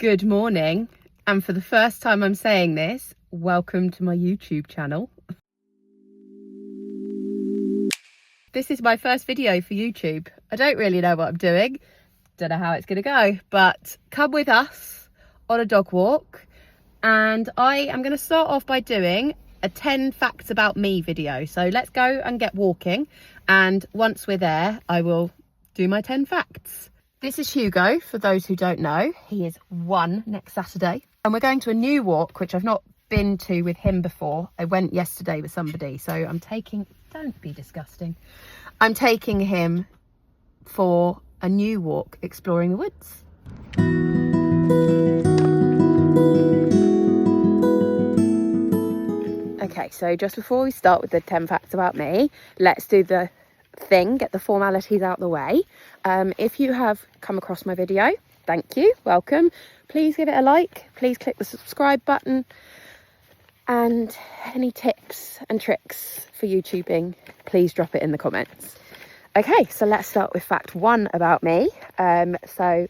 Good morning, and for the first time I'm saying this, welcome to my YouTube channel. This is my first video for YouTube. I don't really know what I'm doing, don't know how it's gonna go, but come with us on a dog walk, and I am gonna start off by doing a 10 facts about me video. So let's go and get walking, and once we're there, I will do my 10 facts. This is Hugo, for those who don't know. He is 1 next Saturday. And we're going to a new walk, which I've not been to with him before. I went yesterday with somebody. So don't be disgusting. I'm taking him for a new walk, exploring the woods. Okay, so just before we start with the 10 facts about me, let's do the thing, get the formalities out the way. If you have come across my video, thank you, welcome. Please give it a like, please click the subscribe button, and any tips and tricks for YouTubing, please drop it in the comments. Okay, so let's start with fact 1 about me. So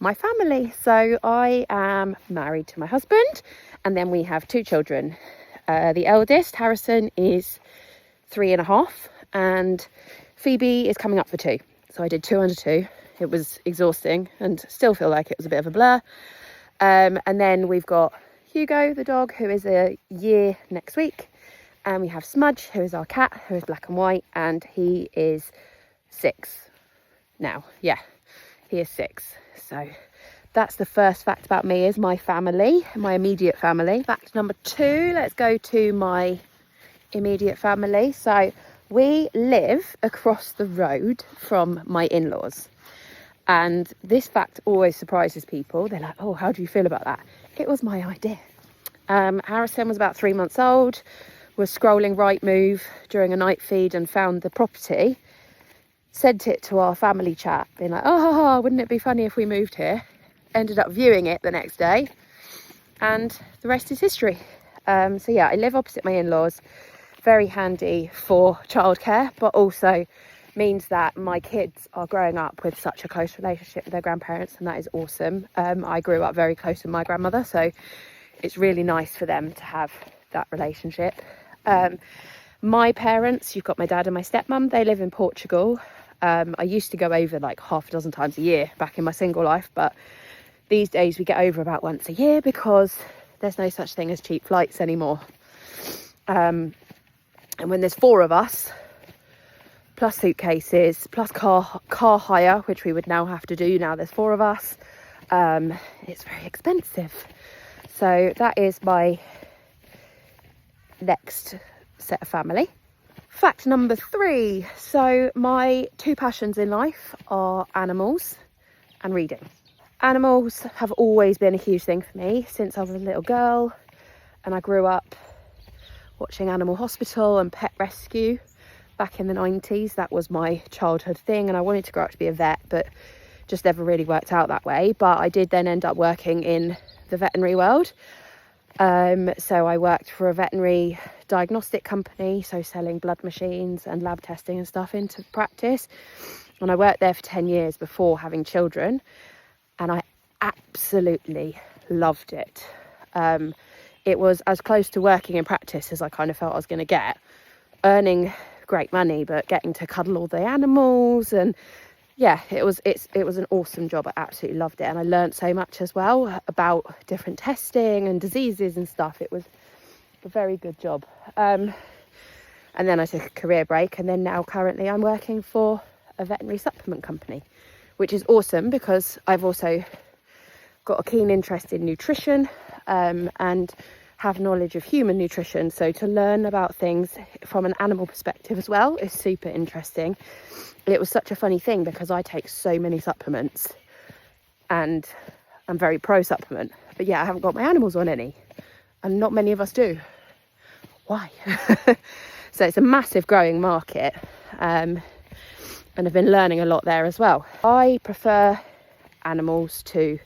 my family. So I am married to my husband, and then we have 2 children. The eldest, Harrison, is 3.5, and Phoebe is coming up for 2. So I did 2 under 2. It was exhausting and still feel like it was a bit of a blur. And then we've got Hugo, the dog, who is a year next week. And we have Smudge, who is our cat, who is black and white, and he is 6 now. Yeah, he is 6. So that's the first fact about me, is my family, my immediate family. Fact number 2, let's go to my immediate family. So we live across the road from my in-laws, and this fact always surprises people. They're like, oh, how do you feel about that? It was my idea. Harrison was about 3 months old, was scrolling Rightmove during a night feed and found the property, sent it to our family chat, being like, oh, wouldn't it be funny if we moved here? Ended up viewing it the next day, and the rest is history. So yeah, I live opposite my in-laws. Very handy for childcare, but also means that my kids are growing up with such a close relationship with their grandparents, and that is awesome. I grew up very close with my grandmother, so it's really nice for them to have that relationship. My parents, you've got my dad and my stepmum, they live in Portugal. I used to go over like half a dozen times a year back in my single life, but these days we get over about once a year because there's no such thing as cheap flights anymore. And when there's 4 of us, plus suitcases, plus car hire, which we would now have to do, now there's 4 of us, it's very expensive. So that is my next set of family. Fact number 3. So my 2 passions in life are animals and reading. Animals have always been a huge thing for me since I was a little girl, and I grew up watching Animal Hospital and Pet Rescue back in the 90s. That was my childhood thing, and I wanted to grow up to be a vet, but just never really worked out that way. But I did then end up working in the veterinary world. So I worked for a veterinary diagnostic company, so selling blood machines and lab testing and stuff into practice. And I worked there for 10 years before having children, and I absolutely loved it. It was as close to working in practice as I kind of felt I was going to get, earning great money, but getting to cuddle all the animals. And yeah, it was an awesome job. I absolutely loved it. And I learned so much as well about different testing and diseases and stuff. It was a very good job. And then I took a career break, and then now currently I'm working for a veterinary supplement company, which is awesome because I've also got a keen interest in nutrition, and have knowledge of human nutrition. So to learn about things from an animal perspective as well is super interesting. It was such a funny thing because I take so many supplements and I'm very pro supplement, but yeah, I haven't got my animals on any, and not many of us do. Why? So it's a massive growing market, and I've been learning a lot there as well. I prefer animals to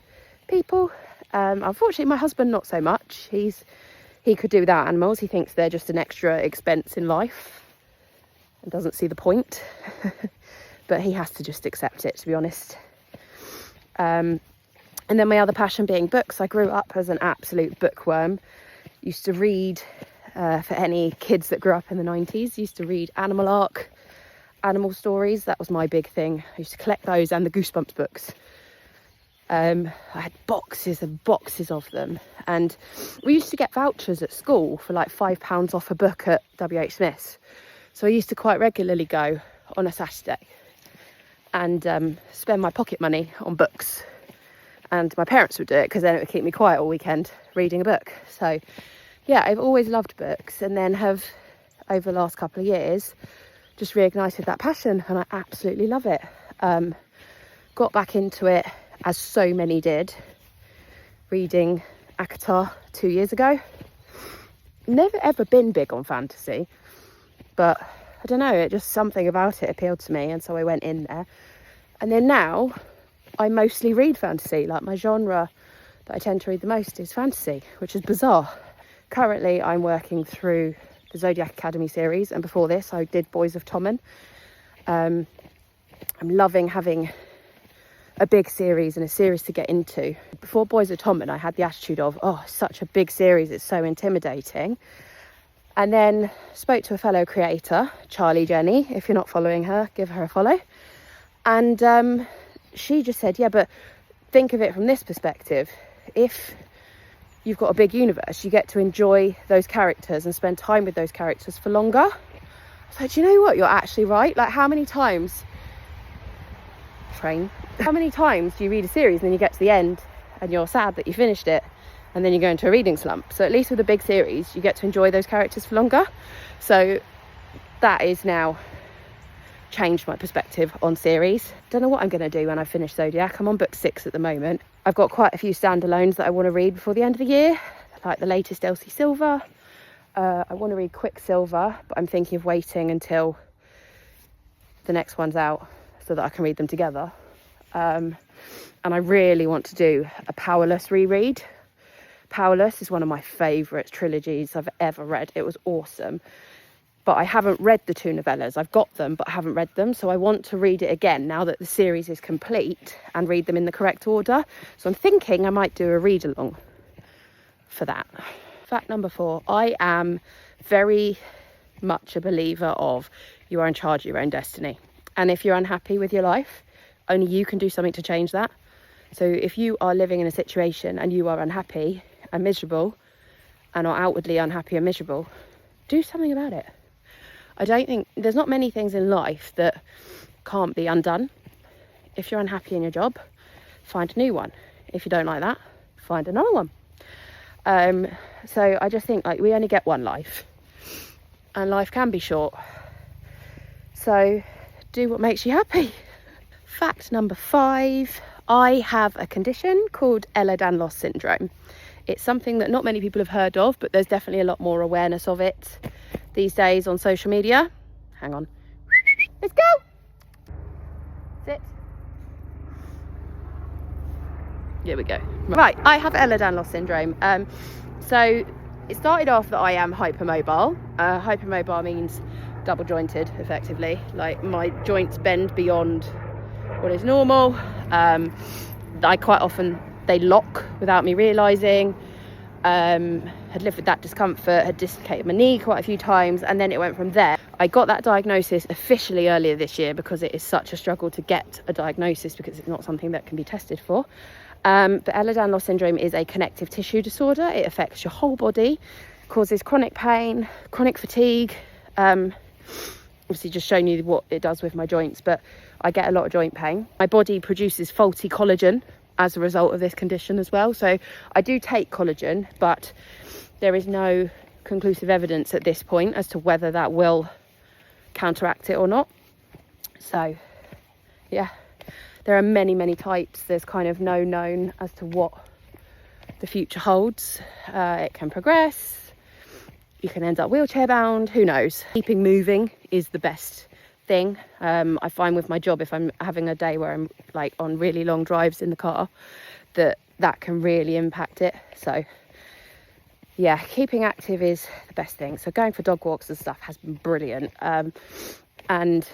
people. Unfortunately, my husband not so much. He could do without animals. He thinks they're just an extra expense in life and doesn't see the point. But he has to just accept it, to be honest. And then my other passion being books. I grew up as an absolute bookworm. Used to read, for any kids that grew up in the 90s, used to read Animal Arc, animal stories. That was my big thing. I used to collect those and the Goosebumps books. I had boxes and boxes of them. And we used to get vouchers at school for like £5 off a book at WH Smith's. So I used to quite regularly go on a Saturday and spend my pocket money on books. And my parents would do it because then it would keep me quiet all weekend reading a book. So yeah, I've always loved books, and then have over the last couple of years just reignited that passion, and I absolutely love it. Got back into it, as so many did, reading ACOTAR 2 years ago. Never ever been big on fantasy, but I don't know, it just something about it appealed to me, and so I went in there. And then now I mostly read fantasy. Like, my genre that I tend to read the most is fantasy, which is bizarre. Currently I'm working through the Zodiac Academy series, and before this I did Boys of Tommen. I'm loving having a big series and a series to get into. Before Boys of Tommen I had the attitude of, oh, such a big series, it's so intimidating. And then spoke to a fellow creator, Charlie Jenny. If you're not following her, give her a follow. And she just said, yeah, but think of it from this perspective. If you've got a big universe, you get to enjoy those characters and spend time with those characters for longer. So do you know what, you're actually right. Like, how many times do you read a series and then you get to the end and you're sad that you finished it, and then you go into a reading slump? So at least with a big series you get to enjoy those characters for longer. So that is now changed my perspective on series. Don't know what I'm going to do when I finish Zodiac. I'm on book 6 at the moment. I've got quite a few standalones that I want to read before the end of the year, like the latest Elsie Silver. I want to read Quicksilver, but I'm thinking of waiting until the next one's out so that I can read them together. And I really want to do a Powerless reread. Powerless is one of my favourite trilogies I've ever read. It was awesome. But I haven't read the 2 novellas. I've got them, but I haven't read them. So I want to read it again now that the series is complete, and read them in the correct order. So I'm thinking I might do a read along for that. Fact number 4, I am very much a believer of you are in charge of your own destiny. And if you're unhappy with your life, only you can do something to change that. So if you are living in a situation and you are unhappy and miserable, and are outwardly unhappy and miserable, do something about it. I don't think, there's not many things in life that can't be undone. If you're unhappy in your job, find a new one. If you don't like that, find another one. So I just think, like, we only get one life, and life can be short. So do what makes you happy. Fact number 5, I have a condition called Ehler Danlos Syndrome. It's something that not many people have heard of, but there's definitely a lot more awareness of it these days on social media. Hang on. Let's go. Sit. Here we go. Right, I have Ehler Danlos Syndrome. So it started off that I am hypermobile. Hypermobile means double jointed, effectively. Like, my joints bend beyond what is normal. I quite often, they lock without me realising. Had lived with that discomfort, had dislocated my knee quite a few times, and then it went from there. I got that diagnosis officially earlier this year, because it is such a struggle to get a diagnosis because it's not something that can be tested for. But Ehler Danlos Syndrome is a connective tissue disorder. It affects your whole body, causes chronic pain, chronic fatigue. Obviously just showing you what it does with my joints, but I get a lot of joint pain. My body produces faulty collagen as a result of this condition as well. So I do take collagen, but there is no conclusive evidence at this point as to whether that will counteract it or not. So yeah, there are many types. There's kind of no known as to what the future holds. It can progress. You can end up wheelchair bound, who knows. Keeping moving is the best thing. I find with my job, if I'm having a day where I'm like on really long drives in the car, that can really impact it. So yeah, keeping active is the best thing. So going for dog walks and stuff has been brilliant, and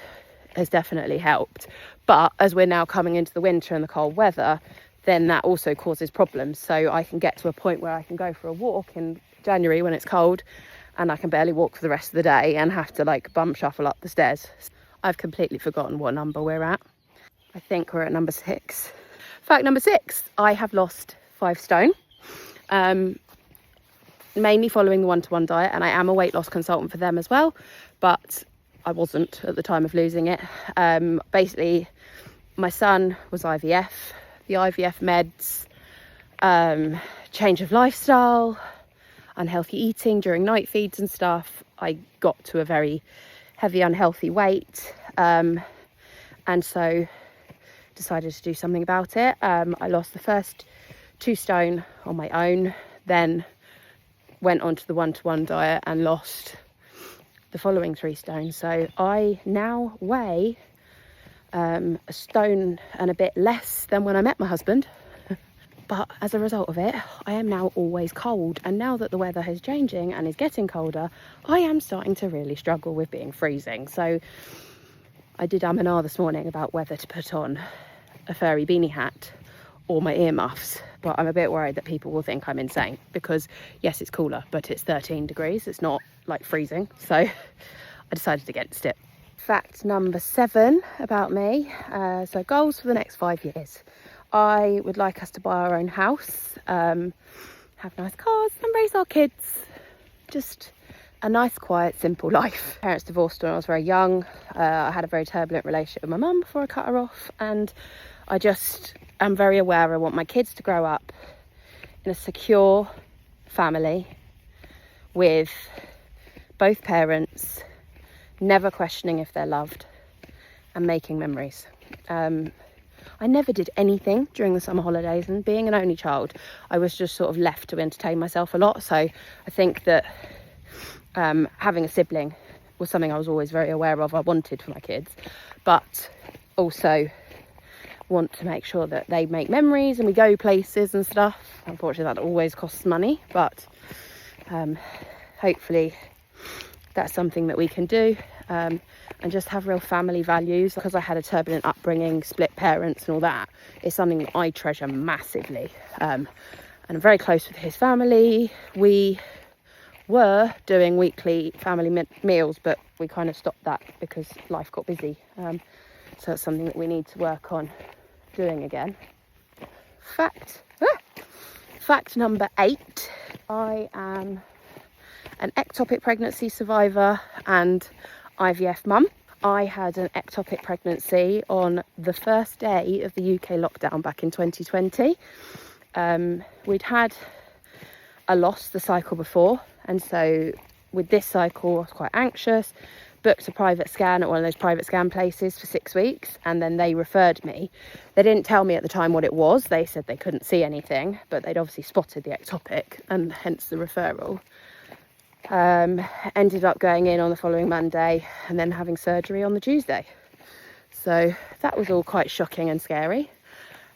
has definitely helped. But as we're now coming into the winter and the cold weather, then that also causes problems. So I can get to a point where I can go for a walk in January when it's cold and I can barely walk for the rest of the day and have to like bum shuffle up the stairs. I've completely forgotten what number we're at. I think we're at number 6. Fact number 6, I have lost 5 stone, mainly following the one-to-one diet, and I am a weight loss consultant for them as well, but I wasn't at the time of losing it. Basically, my son was IVF, the IVF meds, change of lifestyle, unhealthy eating during night feeds and stuff. I got to a very heavy, unhealthy weight, and so decided to do something about it. I lost the first 2 stone on my own, then went on to the one-to-one diet and lost the following 3 stone. So I now weigh a stone and a bit less than when I met my husband. But as a result of it, I am now always cold. And now that the weather is changing and is getting colder, I am starting to really struggle with being freezing. So I did and ah this morning about whether to put on a furry beanie hat or my earmuffs. But I'm a bit worried that people will think I'm insane because, yes, it's cooler, but it's 13 degrees. It's not like freezing. So I decided against it. Fact number 7 about me. So goals for the next 5 years. I would like us to buy our own house, have nice cars and raise our kids. Just a nice, quiet, simple life. Parents divorced when I was very young. I had a very turbulent relationship with my mum before I cut her off, and I just am very aware I want my kids to grow up in a secure family with both parents, never questioning if they're loved, and making memories. I never did anything during the summer holidays, and being an only child, I was just sort of left to entertain myself a lot. So I think that having a sibling was something I was always very aware of. I wanted for my kids, but also want to make sure that they make memories and we go places and stuff. Unfortunately, that always costs money, but hopefully that's something that we can do. And just have real family values. Because I had a turbulent upbringing, split parents and all that, it's something that I treasure massively. And I'm very close with his family. We were doing weekly family meals, but we kind of stopped that because life got busy. So it's something that we need to work on doing again. Fact number 8, I am an ectopic pregnancy survivor and IVF mum. I had an ectopic pregnancy on the first day of the UK lockdown back in 2020. We'd had a loss the cycle before, and so with this cycle I was quite anxious, booked a private scan at one of those private scan places for 6 weeks, and then they referred me. They didn't tell me at the time what it was. They said they couldn't see anything, but they'd obviously spotted the ectopic and hence the referral. Ended up going in on the following Monday and then having surgery on the Tuesday. So that was all quite shocking and scary.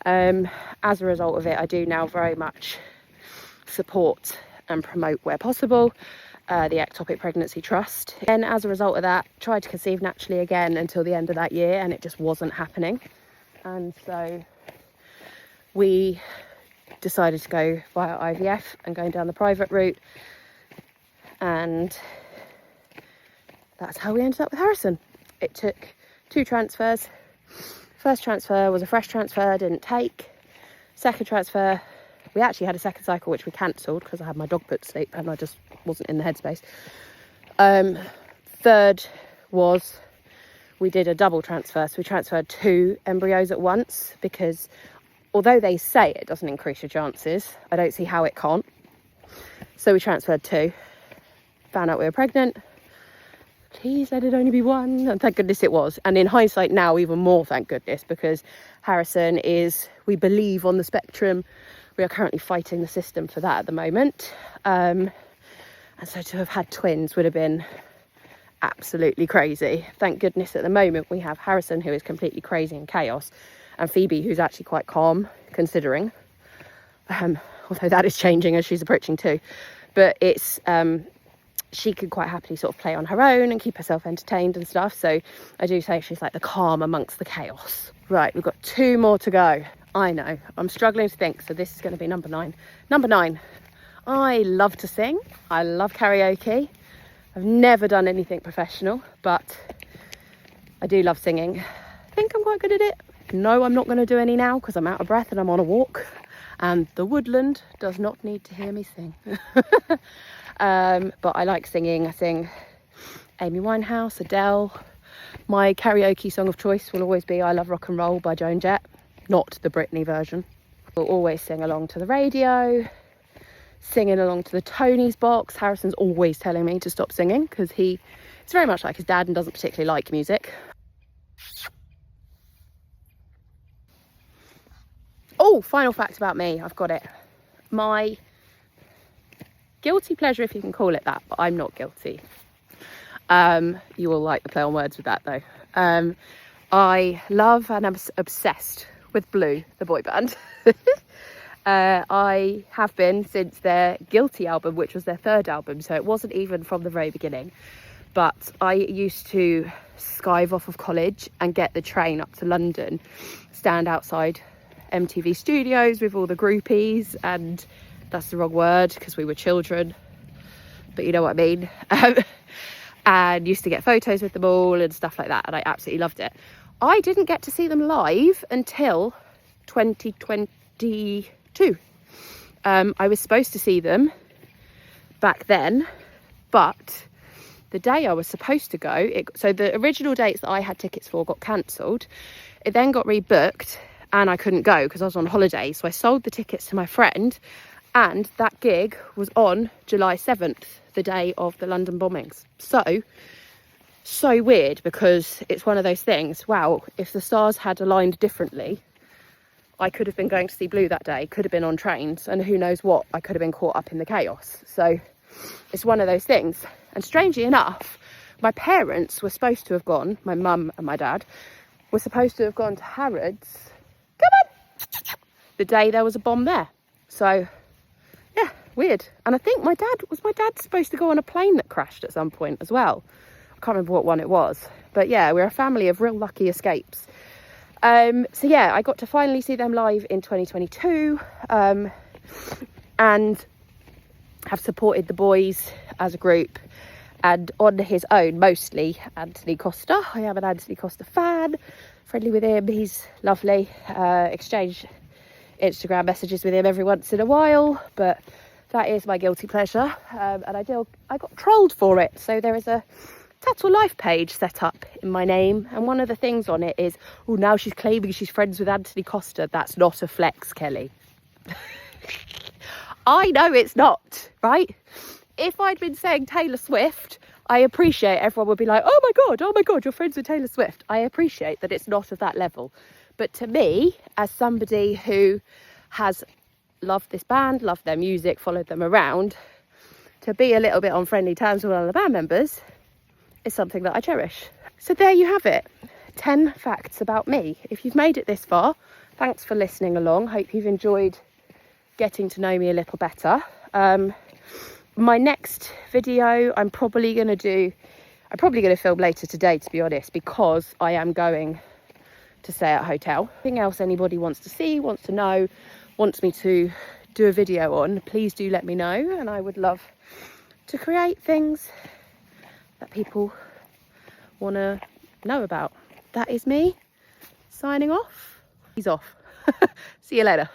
As a result of it, I do now very much support and promote where possible the Ectopic Pregnancy Trust. And as a result of that, tried to conceive naturally again until the end of that year, and it just wasn't happening. And so we decided to go via IVF and going down the private route. And that's how we ended up with Harrison. It took 2 transfers. First transfer was a fresh transfer, didn't take. Second transfer, we actually had a second cycle which we cancelled because I had my dog put to sleep and I just wasn't in the headspace. Third was we did a double transfer, so we transferred 2 embryos at once because although they say it doesn't increase your chances, I don't see how it can't. So we transferred 2. Found out we were pregnant. Please let it only be 1, and thank goodness it was. And in hindsight now, even more thank goodness, because Harrison is, we believe, on the spectrum. We are currently fighting the system for that at the moment, and so to have had twins would have been absolutely crazy. Thank goodness at the moment we have Harrison, who is completely crazy and chaos, and Phoebe, who's actually quite calm considering, although that is changing as she's approaching 2. But it's she could quite happily sort of play on her own and keep herself entertained and stuff. So I do say she's like the calm amongst the chaos. Right, we've got 2 more to go. I know, I'm struggling to think, so this is going to be number 9. Number 9, I love to sing. I love karaoke. I've never done anything professional, but I do love singing. I think I'm quite good at it. No, I'm not going to do any now because I'm out of breath and I'm on a walk, and the woodland does not need to hear me sing. But I like singing. I sing Amy Winehouse, Adele. My karaoke song of choice will always be I Love Rock and Roll by Joan Jett, not the Britney version. We'll always sing along to the radio, singing along to the Tony's box. Harrison's always telling me to stop singing because he's very much like his dad and doesn't particularly like music. Oh, final fact about me, I've got it. My guilty pleasure, if you can call it that, but I'm not guilty. You will like the play on words with that though. I love and am obsessed with Blue, the boy band. I have been since their Guilty album, which was their 3rd album, so it wasn't even from the very beginning. But I used to skive off of college and get the train up to London, stand outside MTV Studios with all the groupies, and that's the wrong word because we were children, but you know what I mean. And used to get photos with them all and stuff like that, and I absolutely loved it. I didn't get to see them live until 2022. I was supposed to see them back then, but the day I was supposed to go, so the original dates that I had tickets for got cancelled. It then got rebooked and I couldn't go because I was on holiday, so I sold the tickets to my friend, and that gig was on July 7th, the day of the London bombings. So weird, because it's one of those things, wow, if the stars had aligned differently, I could have been going to see Blue that day, could have been on trains, and who knows what, I could have been caught up in the chaos. So it's one of those things. And strangely enough, my parents were supposed to have gone, my mum and my dad were supposed to have gone to Harrods, the day there was a bomb there. So yeah, weird. And I think my dad supposed to go on a plane that crashed at some point as well. I can't remember what one it was, but yeah, we're a family of real lucky escapes. So yeah, I got to finally see them live in 2022, and have supported the boys as a group, and on his own, mostly Anthony Costa. I am an Anthony Costa fan, friendly with him, he's lovely. Exchange Instagram messages with him every once in a while, but that is my guilty pleasure. And I got trolled for it, so there is a Tattle Life page set up in my name, and one of the things on it is, oh, now she's claiming she's friends with Anthony Costa. That's not a flex, Kelly. I know it's not, right? If I'd been saying Taylor Swift, I appreciate everyone would be like, oh my god, you're friends with Taylor Swift. I appreciate that it's not of that level. But to me, as somebody who has loved this band, loved their music, followed them around, to be a little bit on friendly terms with one of the band members is something that I cherish. So there you have it, 10 facts about me. If you've made it this far, thanks for listening along. Hope you've enjoyed getting to know me a little better. My next video I'm probably going to film later today, to be honest, because I am going to stay at a hotel. Anything else anybody wants to see, wants to know, wants me to do a video on, please do let me know, and I would love to create things that people want to know about. That is me signing off. He's off. See you later.